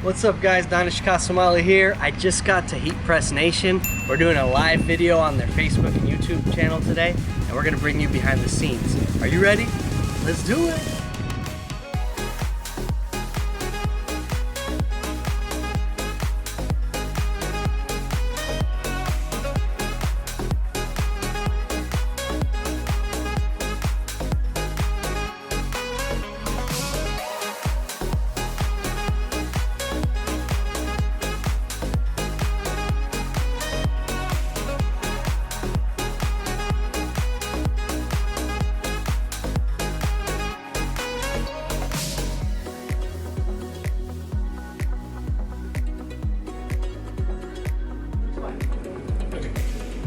What's up guys, Dannesh here. I just got to Heat Press Nation. We're doing a live video on their Facebook and YouTube channel today, and we're gonna bring you behind the scenes. Are you ready? Let's do it.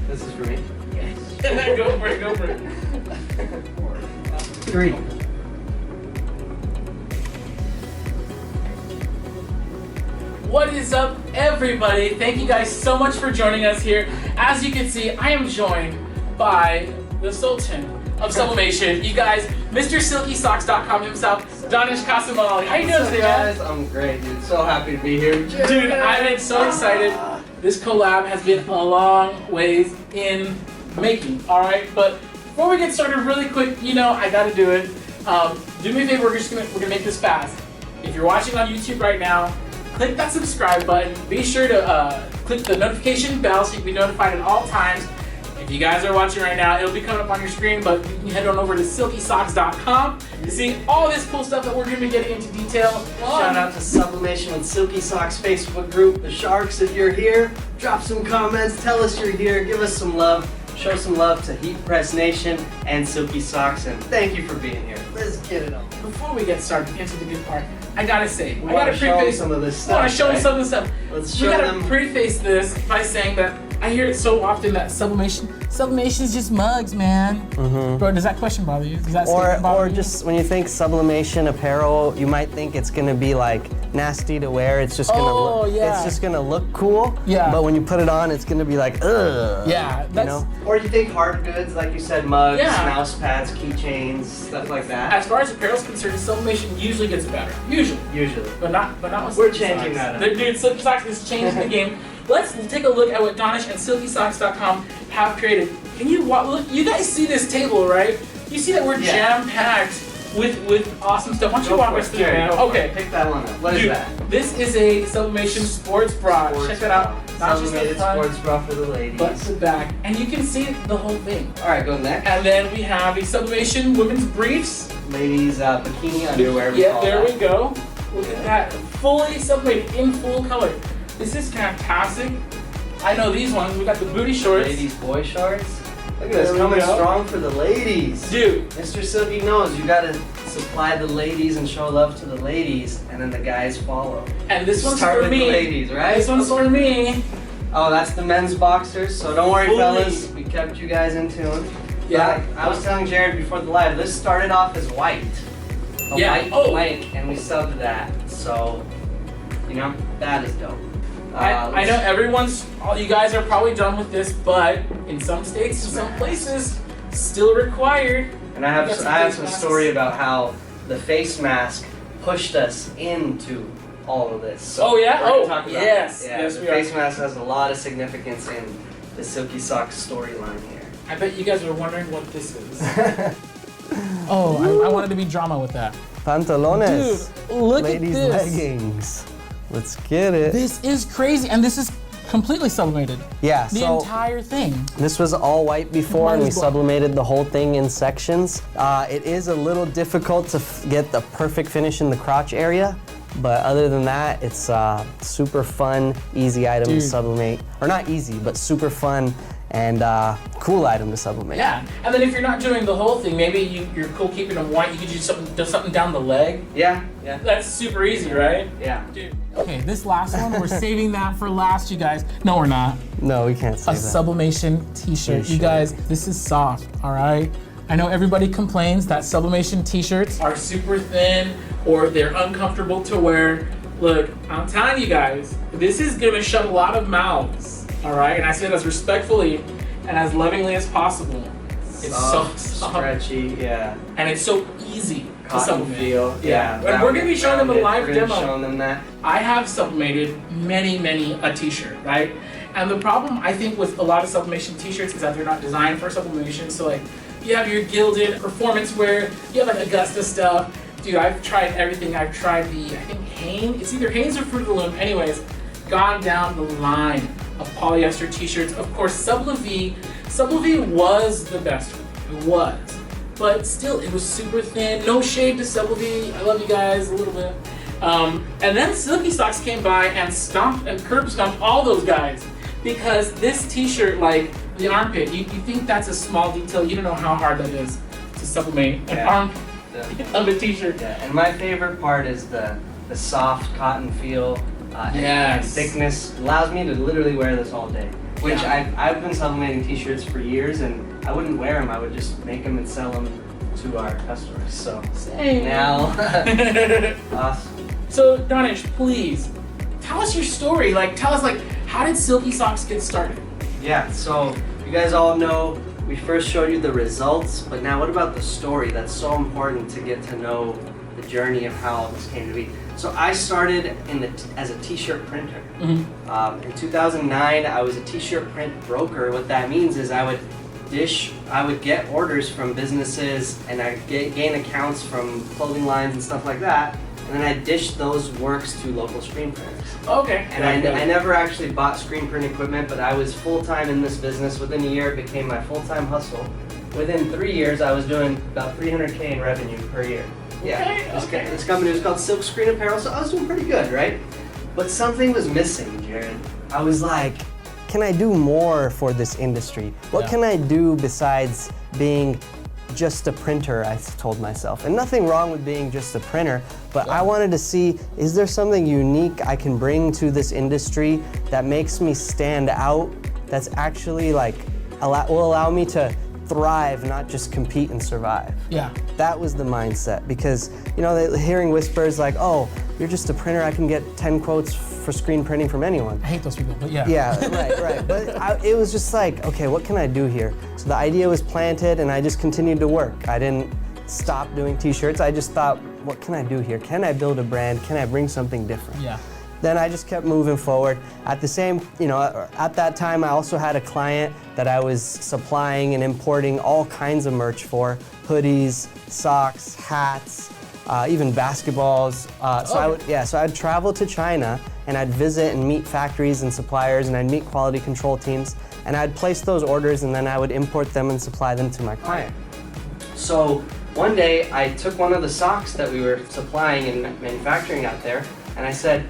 This is for me. Yes. Go for it, go for it. 3. What is up, everybody? Thank you guys so much for joining us here. As you can see, I am joined by the Sultan of Sublimation. You guys, Mr. SilkySocks.com himself, Dannesh. How you doing today, guys? I'm great, dude. So happy to be here. Dude, I've been so excited. This collab has been a long ways in making, all right? But before we get started really quick, you know, I gotta do it. Do me a favor, we're gonna make this fast. If you're watching on YouTube right now, click that subscribe button. Be sure to click the notification bell so you can be notified at all times. If you guys are watching right now, it'll be coming up on your screen, but you can head on over to SilkySocks.com to see all this cool stuff that we're gonna be getting into detail. Shout out to Sublimation and Silky Socks Facebook group. The Sharks, if you're here, drop some comments, tell us you're here, give us some love, show some love to Heat Press Nation and Silky Socks, and thank you for being here. Let's get it on. Before we get started into the good part, I gotta say, I gotta preface some of this stuff. I wanna show them some of this stuff. Let's we show gotta them. preface this by saying that I hear it so often that sublimation is just mugs, man. Bro, does that question bother you? Does that statement bother Or you? just when you think sublimation apparel, you might think it's gonna be like nasty to wear. It's just gonna it's just gonna look cool. Yeah. But when you put it on, it's gonna be like ugh. Yeah, that's, you know? Or you think hard goods, like you said, mugs, Yeah. mouse pads, keychains, stuff like that. as far as apparel is concerned, sublimation usually gets better. Usually. But not with We're Silky changing Socks. that up. Dude, Silky Socks is changing the game. Let's take a look at what Dannesh and SilkySocks.com have created. Can you look? You guys see this table, right? You see that we're jam-packed with awesome stuff. Why don't you walk us through, man? Okay. Pick that one up. What is that? This is a Sublimation sports bra. Check that out. Not just the Sublimated front, sports bra for the ladies. but the back. And you can see the whole thing. All right, go next. And then we have a Sublimation women's briefs. Ladies, bikini underwear. Yeah, there we go. Look at that. Fully sublimated in full color. This is fantastic. I know these ones. We got the booty shorts. Ladies, boy shorts. Look at There this, we coming go. strong for the ladies. Dude. Mr. Silky knows you gotta supply the ladies and show love to the ladies, and then the guys follow. And this one's Start for with me. the ladies, right? This one's for me. Oh, that's the men's boxers, so don't worry, Fully. fellas. We kept you guys in tune. Yeah. I was telling Jared before the live, this started off as white. A white blank, and we subbed that. So, you know, that is dope. I know all you guys are probably done with this, but in some states, in some places, still required. And I have We got some face story masks. about how the face mask pushed us into all of this. So Oh, yeah? we're gonna Oh, talk about yes. that. Yeah, Yes, the we are. face mask has a lot of significance in the Silky Socks storyline here. I bet you guys are wondering what this is. I wanted to be drama with that. Pantalones. Dude, look Ladies' at this. leggings. Let's get it. This is crazy, and this is completely sublimated. Yeah, The so entire thing. this was all white before, Mine and we is black. sublimated the whole thing in sections. It is a little difficult to get the perfect finish in the crotch area, but other than that, it's super fun, easy item to Dude. sublimate. Or not easy, but super fun and cool item to sublimate. Yeah, and then if you're not doing the whole thing, maybe you're cool keeping them white. You could do something down the leg. Yeah. That's super easy, right? Yeah. Dude. Okay, this last one, we're saving that for last, you guys. No, we're not. No, we can't say A that. sublimation t-shirt. You T-shirt. guys, this is soft, all right? I know everybody complains that sublimation t-shirts are super thin or they're uncomfortable to wear. Look, I'm telling you guys, this is gonna shut a lot of mouths, all right? And I say that as respectfully and as lovingly as possible. It's so soft, stretchy, yeah. and it's so easy. cotton sublimate. feel. Yeah. And we're gonna be showing them a live We're gonna be demo. showing them that. I have sublimated many a t-shirt, right? And the problem I think with a lot of sublimation t-shirts is that they're not designed for sublimation. So like, you have your gilded performance wear, you have like Augusta stuff. Dude, I've tried everything. I've tried the, I think Hanes, it's either Hanes or Fruit of the Loom. Anyways, gone down the line of polyester t-shirts. Of course, Sublimate was the best one. It was. But still, it was super thin. No shade to Sublimate. I love you guys a little bit. And then Silky Socks came by and stomped and curb stomped all those guys. Because this t-shirt, like the armpit, you think that's a small detail. You don't know how hard that is to sublimate an armpit of a t-shirt. Yeah, and my favorite part is the soft cotton feel and thickness. Allows me to literally wear this all day. Which I've been sublimating t-shirts for years, and I wouldn't wear them. I would just make them and sell them to our customers. So same. Now, awesome. So Dannesh, please tell us your story. Like, tell us how did Silky Socks get started? Yeah. So you guys all know we first showed you the results, but now what about the story? That's so important to get to know the journey of how this came to be. So I started as a t-shirt printer. Mm-hmm. In 2009, I was a t-shirt print broker. What that means is I would get orders from businesses and I'd gain accounts from clothing lines and stuff like that. And then I'd dish those works to local screen printers. Okay. And I never actually bought screen print equipment, but I was full-time in this business. Within a year, it became my full-time hustle. Within 3 years, I was doing about $300K in revenue per year. Yeah, this company was called Silk Screen Apparel, so I was doing pretty good, right? But something was missing, Jared. I was like, can I do more for this industry? What can I do besides being just a printer, I told myself. And nothing wrong with being just a printer, but I wanted to see, is there something unique I can bring to this industry that makes me stand out, that's actually will allow me to thrive, not just compete and survive. Yeah. That was the mindset, because hearing whispers like, oh, you're just a printer, I can get 10 quotes for screen printing from anyone. I hate those people, but yeah. Yeah, right. But it was just like, okay, what can I do here? So the idea was planted and I just continued to work. I didn't stop doing t-shirts. I just thought, what can I do here? Can I build a brand? Can I bring something different? Yeah. Then I just kept moving forward. At that time I also had a client that I was supplying and importing all kinds of merch for, hoodies, socks, hats, even basketballs. So I'd travel to China and I'd visit and meet factories and suppliers and I'd meet quality control teams and I'd place those orders and then I would import them and supply them to my client. So one day I took one of the socks that we were supplying and manufacturing out there and I said,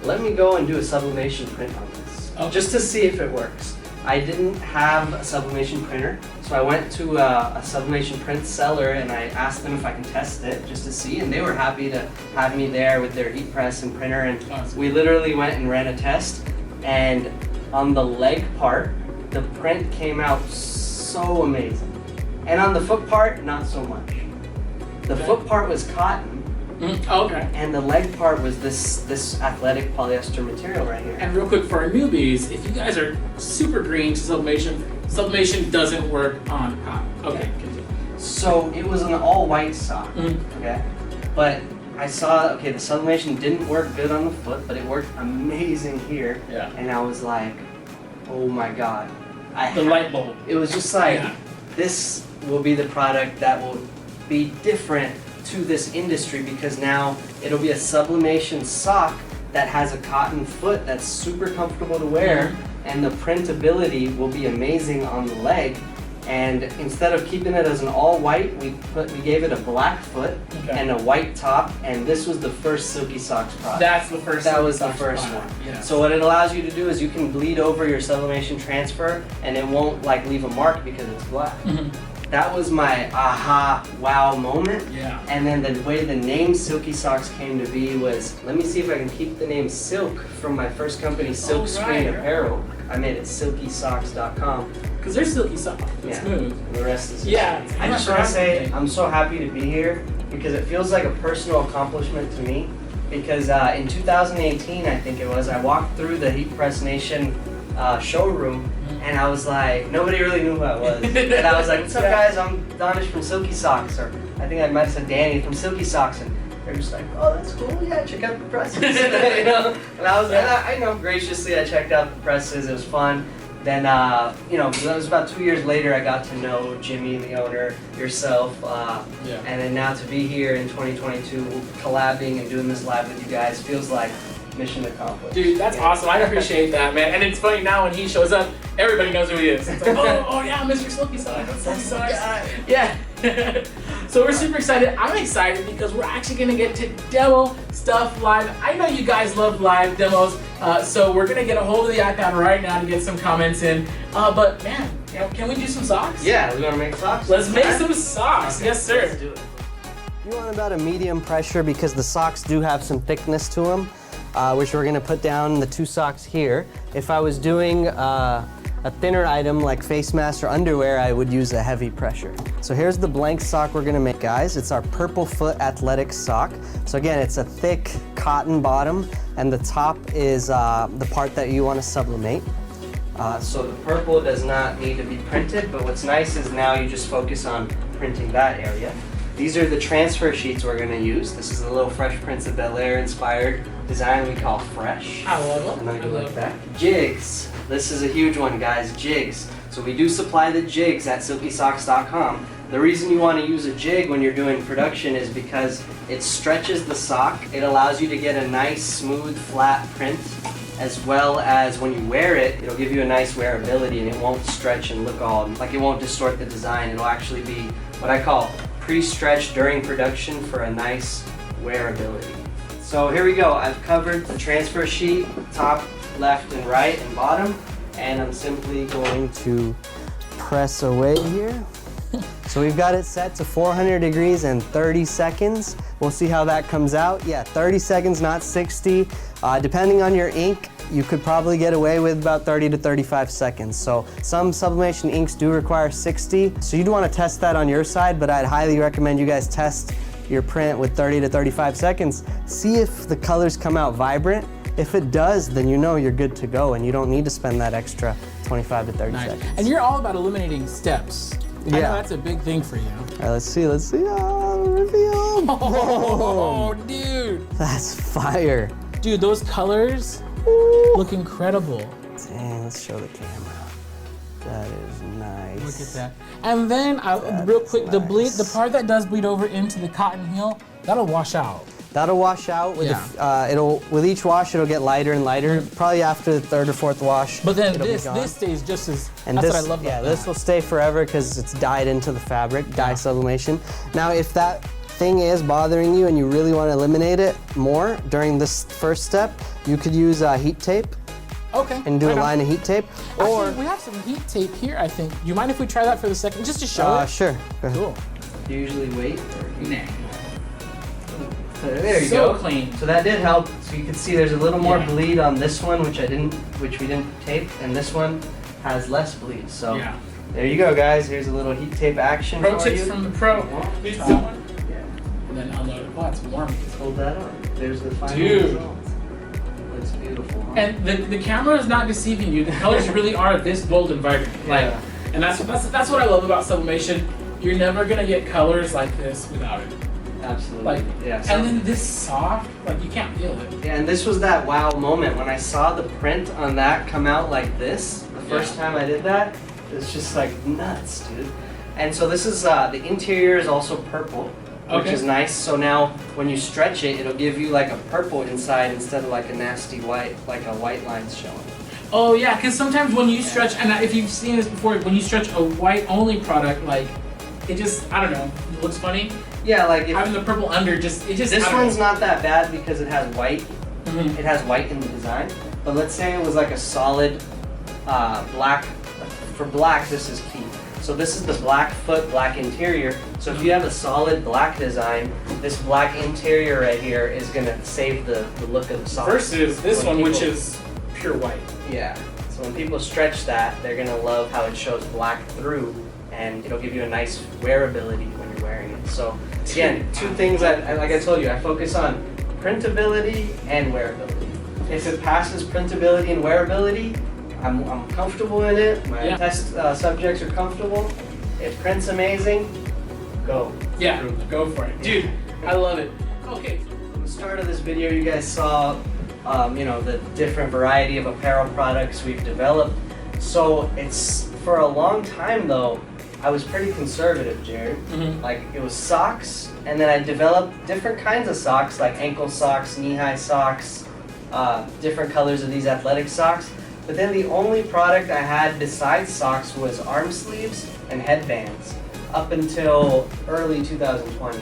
let me go and do a sublimation print on this, just to see if it works. I didn't have a sublimation printer, so I went to a sublimation print seller and I asked them if I can test it just to see, and they were happy to have me there with their heat press and printer, and we literally went and ran a test, and on the leg part, the print came out so amazing. And on the foot part, not so much. The foot part was cotton, and the leg part was this athletic polyester material right here. And real quick for our newbies, if you guys are super green to sublimation doesn't work on cotton. Okay, continue. So it was an all-white sock, okay? But I saw, the sublimation didn't work good on the foot, but it worked amazing here. Yeah. And I was like, oh my God. The light bulb. It was just like, this will be the product that will be different to this industry, because now it'll be a sublimation sock that has a cotton foot that's super comfortable to wear, and the printability will be amazing on the leg. And instead of keeping it as an all white, we gave it a black foot and a white top, and this was the first Silky Socks product. That's the first. That was the first one. Yes. So what it allows you to do is you can bleed over your sublimation transfer, and it won't leave a mark because it's black. That was my aha, wow moment. Yeah. And then the way the name Silky Socks came to be was, let me see if I can keep the name Silk from my first company, Silk Screen Apparel. I made it silkysocks.com. Because they're silky soft. It's smooth. And the rest is I just want to say I'm so happy to be here because it feels like a personal accomplishment to me. Because in 2018, I think it was, I walked through the Heat Press Nation showroom and I was like, nobody really knew who I was. And I was like, what's up guys, I'm Dannesh from Silky Socks, or I think I met Danny from Silky Socks, and they're just like, oh, that's cool, yeah, check out the presses. You know? And I was, I know, graciously, I checked out the presses, it was fun. Then, you know, it was about 2 years later, I got to know Jimmy, the owner, yourself, and then now to be here in 2022, collabing and doing this live with you guys feels like mission accomplished. Dude, that's awesome. I appreciate that, man. And it's funny now when he shows up, everybody knows who he is. It's like, oh yeah, Mr. Silky Sock. Silky Socks. Yeah. So we're super excited. I'm excited because we're actually gonna get to demo stuff live. I know you guys love live demos, so we're gonna get a hold of the iPad right now to get some comments in. But man, you know, can we do some socks? Yeah, we wanna make socks? Let's make some socks. Okay. Yes, sir. Let's do it. You want about a medium pressure because the socks do have some thickness to them, which we're gonna put down the 2 socks here. If I was doing a thinner item like face masks or underwear, I would use a heavy pressure. So here's the blank sock we're gonna make, guys. It's our purple foot athletic sock. So again, it's a thick cotton bottom, and the top is the part that you wanna sublimate. So the purple does not need to be printed, but what's nice is now you just focus on printing that area. These are the transfer sheets we're gonna use. This is a little Fresh Prince of Bel-Air inspired design we call Fresh. I love it. I love that. Jigs. This is a huge one, guys, jigs. So we do supply the jigs at silkysocks.com. The reason you want to use a jig when you're doing production is because it stretches the sock. It allows you to get a nice, smooth, flat print, as well as when you wear it, it'll give you a nice wearability and it won't stretch and look all, like it won't distort the design. It'll actually be what I call pre-stretched during production for a nice wearability. So here we go. I've covered the transfer sheet, top, left, and right, and bottom, and I'm simply going to press away here. So we've got it set to 400 degrees and 30 seconds. We'll see how that comes out. Yeah, 30 seconds, not 60. Depending on your ink, you could probably get away with about 30 to 35 seconds. So some sublimation inks do require 60. So you'd want to test that on your side, but I'd highly recommend you guys test your print with 30 to 35 seconds. See if the colors come out vibrant. If it does, then you know you're good to go and you don't need to spend that extra 25 to 30 seconds. And you're all about eliminating steps. Yeah. I know that's a big thing for you. All right, let's see. Oh, reveal. Oh, dude. That's fire. Dude, those colors look incredible. Dang, let's show the camera. That is nice. Look at that. And then, real quick, the bleed, the part that does bleed over into the cotton heel, that'll wash out. That'll wash out with with each wash it'll get lighter and lighter. Probably after the 3rd or 4th wash. But then this stays just as. And that's what I love about that. This will stay forever because it's dyed into the fabric, dye sublimation. Now, if that thing is bothering you and you really want to eliminate it more during this first step, you could use heat tape. Okay. And do a line of heat tape. Or actually, we have some heat tape here, I think. You mind if we try that for the second, just to show it? Sure. Go ahead. Cool. Do you usually wait? Or nah. There you so go. Clean. So that did help. So you can see there's a little more bleed on this one, which we didn't tape, and this one has less bleed. So there you go, guys. Here's a little heat tape action Pro for you. tips from the pro. Please that one. Yeah. And then unload it. Oh, it's warm. Just hold that up. There's the final result. Looks beautiful. Huh? And the camera is not deceiving you. The colors really are this bold and vibrant. Like, and that's what I love about sublimation. You're never gonna get colors like this without it. Absolutely. Like, yeah. And then this soft, like you can't feel it. Yeah, and this was that wow moment when I saw the print on that come out like this. The first time I did that, it's just like nuts, dude. And so this is the interior is also purple, which is nice. So now when you stretch it, it'll give you like a purple inside instead of like a nasty white, like a white line's showing. Oh yeah, because sometimes when you stretch, and if you've seen this before, when you stretch a white only product, like it just, I don't know, it looks funny. Yeah, like having the purple under this one's not that bad because it has white. It has white in the design. But let's say it was like a solid black. For black, this is key. So this is the black foot, black interior. So if you have a solid black design, this black interior right here is gonna save the look of the sock. Versus this one, which is pure white. Yeah. So when people stretch that, they're gonna love how it shows black through, and it'll give you a nice wearability when you're wearing it. So again, 2 things that, like I told you, I focus on printability and wearability. If it passes printability and wearability, I'm comfortable in it. My test subjects are comfortable. It prints amazing. Go. Yeah, go for it. Dude, I love it. Okay. At the start of this video, you guys saw, the different variety of apparel products we've developed. So it's, for a long time though, I was pretty conservative, Jared. Like, it was socks, and then I developed different kinds of socks, like ankle socks, knee-high socks, different colors of these athletic socks. But then the only product I had besides socks was arm sleeves and headbands, up until early 2020.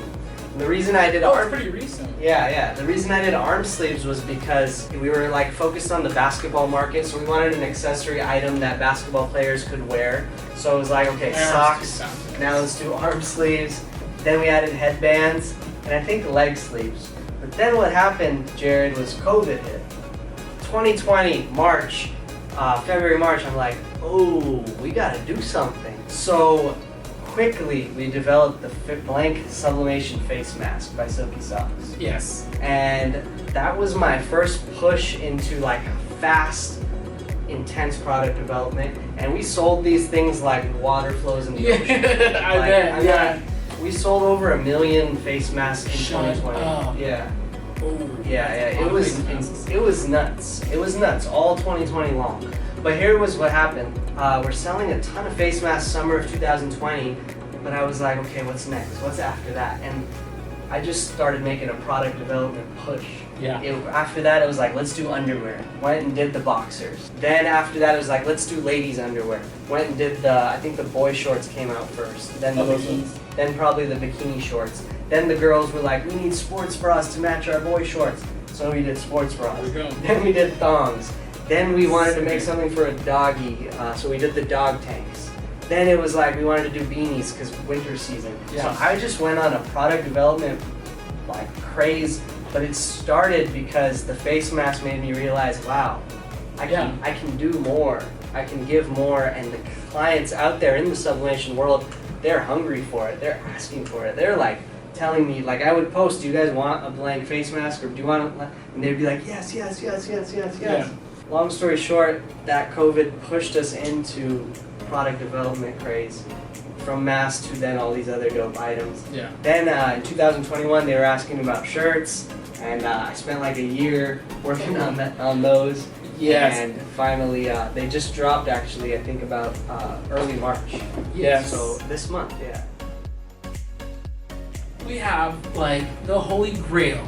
And the reason I did it's pretty recent. Yeah. The reason I did arm sleeves was because we were like focused on the basketball market, so we wanted an accessory item that basketball players could wear. So it was like, okay, socks, now let's do arm sleeves. Then we added headbands, and I think leg sleeves. But then what happened, Jared, was COVID hit. 2020, March, February, March, I'm like, oh, we gotta do something. So quickly, we developed the blank Sublimation face mask by Silky Socks. Yes. And that was my first push into like fast, intense product development. And we sold these things like water flows in the ocean. I bet. We sold over 1 million face masks in 2020. Yeah. Ooh. Yeah. It was nuts. It was nuts all 2020 long. But here was what happened. We're selling a ton of face masks summer of 2020, but I was like, okay, what's next? What's after that? And I just started making a product development push. Yeah. After that, it was like, let's do underwear. Went and did the boxers. Then after that, it was like, let's do ladies' underwear. Went and did I think the boy shorts came out first. Then then probably the bikini shorts. Then the girls were like, we need sports bras to match our boy shorts. So we did sports bras. There we go. Then we did thongs. Then we wanted to make something for a doggy, so we did the dog tanks. Then it was like we wanted to do beanies because winter season. Yeah. So I just went on a product development like craze, but it started because the face mask made me realize, wow, I can do more. I can give more, and the clients out there in the sublimation world, they're hungry for it. They're asking for it. They're like telling me, like I would post, do you guys want a blank face mask, or do you want a, and they'd be like, yes. Yeah. Long story short, that COVID pushed us into product development craze, from masks to then all these other dope items. Yeah. Then in 2021, they were asking about shirts, and I spent like a year working on those. Yes. And finally, they just dropped actually, I think about early March. Yes. So this month, yeah. We have like the holy grail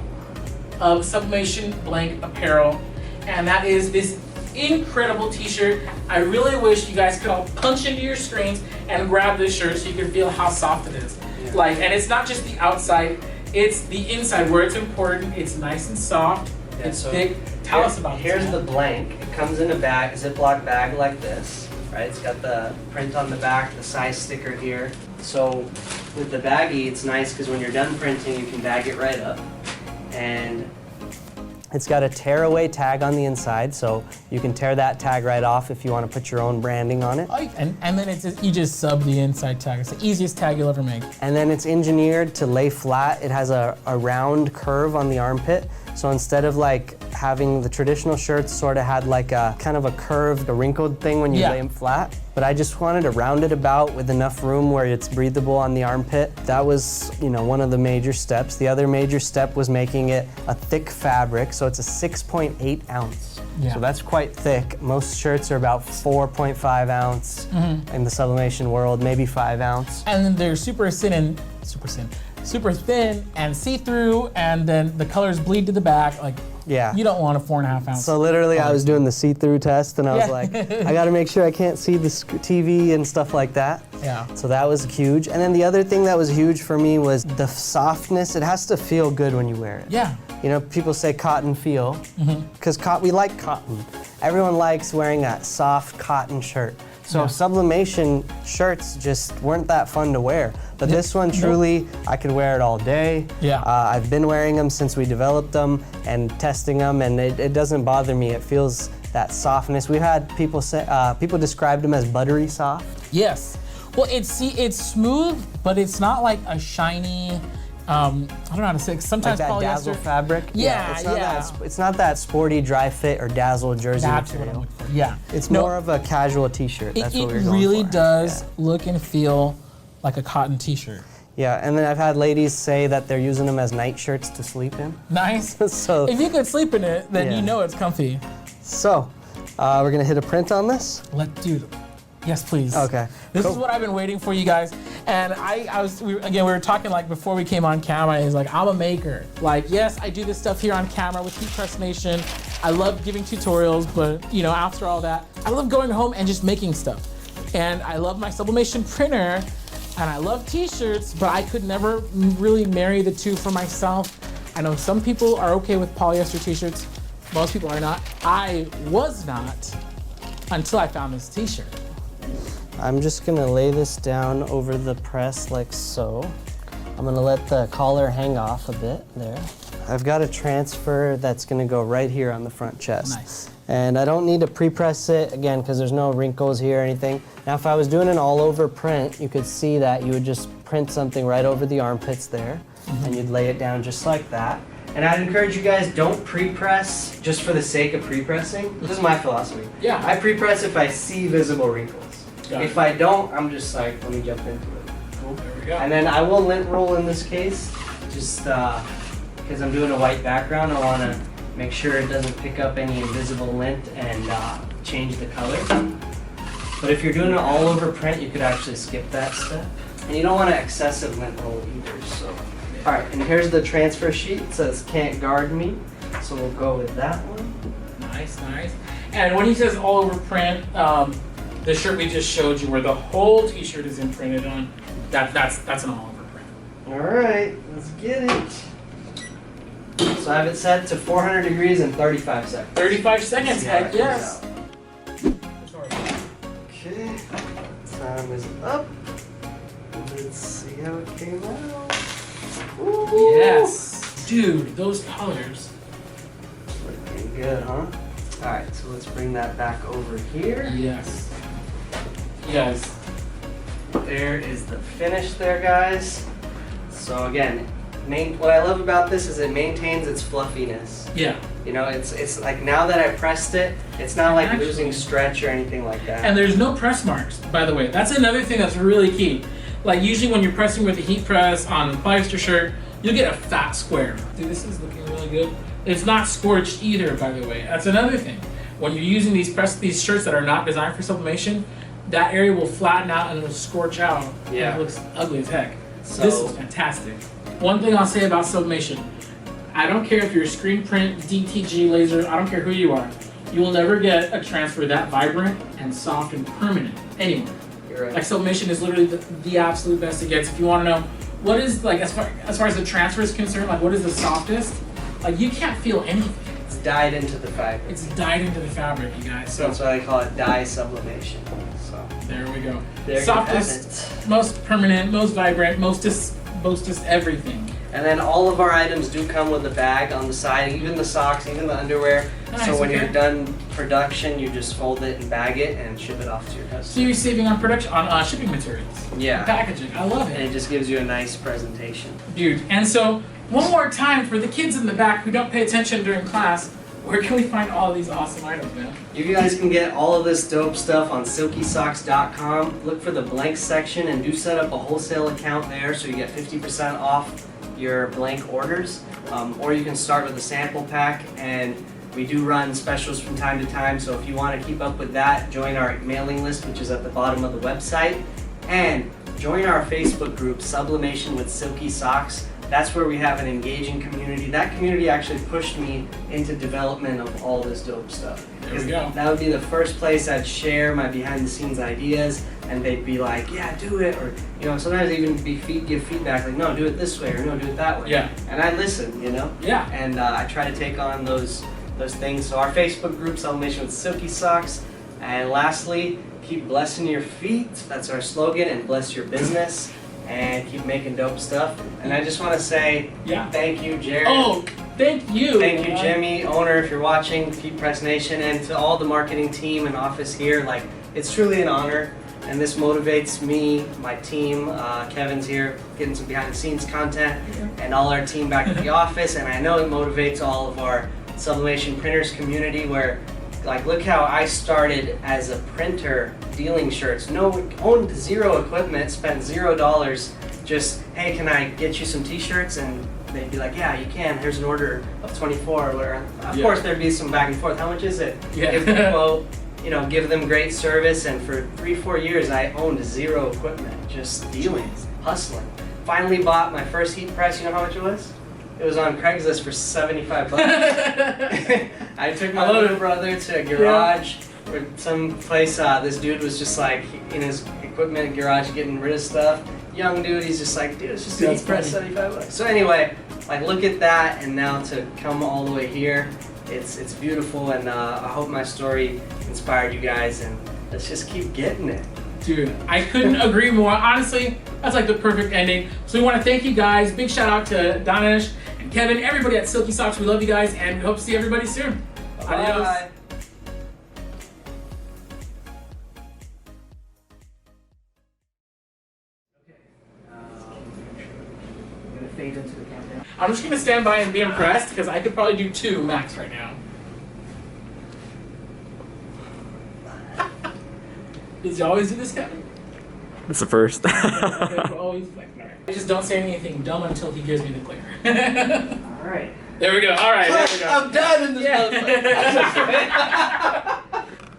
of Sublimation blank apparel, and that is this incredible t-shirt. I really wish you guys could all punch into your screens and grab this shirt so you can feel how soft it is. Yeah. Like, and it's not just the outside, it's the inside where it's important. It's nice and soft, it's so thick. Tell us about Here's this. the blank. It comes in a bag, Ziploc bag like this, right? It's got the print on the back, the size sticker here. So with the baggie, it's nice because when you're done printing, you can bag it right up. And it's got a tear-away tag on the inside, so you can tear that tag right off if you want to put your own branding on it. And then you just sub the inside tag. It's the easiest tag you'll ever make. And then it's engineered to lay flat. It has a round curve on the armpit. So instead of like having the traditional shirts sort of had like a kind of a curved, a wrinkled thing when you lay them flat. But I just wanted to round it about with enough room where it's breathable on the armpit. That was, one of the major steps. The other major step was making it a thick fabric. So it's a 6.8 ounce. Yeah. So that's quite thick. Most shirts are about 4.5 ounce in the sublimation world, maybe 5 ounce. And then they're super thin and see-through, and then the colors bleed to the back. Like, Yeah. you don't want a 4.5 ounce. So literally I was doing the see-through test, and I was like, I gotta make sure I can't see the TV and stuff like that. Yeah. So that was huge. And then the other thing that was huge for me was the softness. It has to feel good when you wear it. Yeah. People say cotton feel, because we like cotton. Everyone likes wearing a soft cotton shirt. So sublimation shirts just weren't that fun to wear. But this one, truly, I could wear it all day. Yeah. I've been wearing them since we developed them and testing them, and it doesn't bother me. It feels that softness. We've had people say, people described them as buttery soft. Yes. Well, it's smooth, but it's not like a shiny, I don't know how to say it. Sometimes like that polyester dazzle fabric. Yeah, it's not that sporty dry fit or dazzle jersey That's what I'm material. looking for. Yeah. It's more of a casual t-shirt. That's what we're going really for. does look and feel like a cotton t-shirt. Yeah, and then I've had ladies say that they're using them as night shirts to sleep in. Nice. So If you could sleep in it, then Yeah. you know it's comfy. So, we're gonna hit a print on this. Let's do it. Yes, please. Okay. This cool. is what I've been waiting for, you guys. And we were talking like before we came on camera. He's like, I'm a maker. Like, yes, I do this stuff here on camera with Heat Press Nation. I love giving tutorials, but you know, after all that, I love going home and just making stuff. And I love my Sublimation printer, and I love T-shirts, but I could never really marry the two for myself. I know some people are okay with polyester T-shirts. Most people are not. I was not until I found this T-shirt. I'm just gonna lay this down over the press like so. I'm gonna let the collar hang off a bit there. I've got a transfer that's gonna go right here on the front chest. Nice. And I don't need to pre-press it, again, because there's no wrinkles here or anything. Now, if I was doing an all-over print, you could see that you would just print something right over the armpits there, and you'd lay it down just like that. And I'd encourage you guys, don't pre-press just for the sake of pre-pressing. This is my philosophy. Yeah. I pre-press if I see visible wrinkles. Got If it. I don't, I'm just like, let me jump into it. Cool, there we go. And then I will lint roll in this case, just because I'm doing a white background. I want to make sure it doesn't pick up any invisible lint and change the color. But if you're doing an all over print, you could actually skip that step. And you don't want to excessive lint roll either, so. All right, and here's the transfer sheet. It says can't guard me, so we'll go with that one. Nice, nice. And when he says all over print, the shirt we just showed you where the whole T-shirt is imprinted on, that's an all over print. All right, let's get it. So I have it set to 400 degrees in 35 seconds. 35 seconds, See how heck it yes. comes out. Okay, time is up. Let's see how it came out. Ooh. Yes. Dude, those colors. Looking good, huh? All right, so let's bring that back over here. Yes. You guys. There is the finish there, guys. So again, what I love about this is it maintains its fluffiness. Yeah. You know, it's like now that I pressed it, it's not like Actually- losing stretch or anything like that. And there's no press marks, by the way. That's another thing that's really key. Like usually when you're pressing with a heat press on a polyester shirt, you'll get a fat square. Dude, this is looking really good. It's not scorched either, by the way. That's another thing. When you're using these shirts that are not designed for sublimation, that area will flatten out and it'll scorch out. Yeah. And it looks ugly as heck. So- This is fantastic. One thing I'll say about sublimation, I don't care if you're screen print, DTG, laser, I don't care who you are. You will never get a transfer that vibrant and soft and permanent anywhere. You're right. Like sublimation is literally the absolute best it gets. If you want to know what is like as far as the transfer is concerned, like what is the softest, like you can't feel anything. It's dyed into the fabric. It's dyed into the fabric, you guys. So That's why they call it dye sublimation. So there we go. there Softest, you have it. most permanent, most vibrant, mostest everything. And then all of our items do come with a bag on the side, even the socks, even the underwear. Nice, So when okay. you're done production, you just fold it and bag it and ship it off to your So customer. you're saving on production on shipping materials, Yeah. packaging. I love And it, it just gives you a nice presentation. dude. And so one more time for the kids in the back who don't pay attention during class, where can we find all these awesome items, man? You guys can get all of this dope stuff on silkysocks.com. Look for the blank section and do set up a wholesale account there so you get 50% off your blank orders. Or you can start with a sample pack, and we do run specials from time to time. So if you want to keep up with that, join our mailing list, which is at the bottom of the website. And join our Facebook group, Sublimation with Silky Socks. That's where we have an engaging community. That community actually pushed me into development of all this dope stuff. There we go. That would be the first place I'd share my behind the scenes ideas, and they'd be like, yeah, do it, or sometimes even give feedback like, no, do it this way, or no, do it that way. Yeah. And I listen, Yeah. and I try to take on those things. So our Facebook group, Sublimation with Silky Socks, and lastly, keep blessing your feet. That's our slogan, and bless your business. And keep making dope stuff. And I just want to say Yeah. thank you, Jared. Oh, thank you. Thank you, Jimmy, owner, if you're watching, Heat Press Nation, and to all the marketing team and office here. Like, it's truly an honor, and this motivates me, my team. Kevin's here getting some behind the scenes content, and all our team back at the office. And I know it motivates all of our Sublimation printers community where, like, look how I started as a printer dealing shirts. Owned zero equipment, spent $0 just, hey, can I get you some t-shirts? And they'd be like, yeah, you can. Here's an order of 24. Or, of course, there'd be some back and forth. How much is it? Yeah. Give them a quote, you know, give them great service. And for 3-4 years, I owned 0 equipment, just dealing, hustling. Finally bought my first heat press. You know how much it was? It was on Craigslist for $75. I took my little brother to a garage or some place. This dude was just like in his equipment garage getting rid of stuff. Young dude, he's just like, dude, it's just a heat press, $75. So anyway, like look at that, and now to come all the way here, it's beautiful, and I hope my story inspired you guys, and let's just keep getting it. Dude, I couldn't agree more. Honestly, that's like the perfect ending. So we want to thank you guys. Big shout out to Dannesh and Kevin, everybody at Silky Socks. We love you guys, and we hope to see everybody soon. Adios. Bye. Fade into the camera. I'm just gonna stand by and be impressed because I could probably do 2 max right now. Did you always do this, Kevin? It's the first. Okay, we're always like, all right. I just don't say anything dumb until he gives me the clear. All right. There we go. All right. There we go. I'm done in this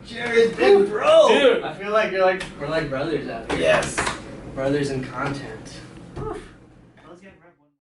Jared, big bro. Dude. I feel like we're like brothers out here. Yes. Brothers in content.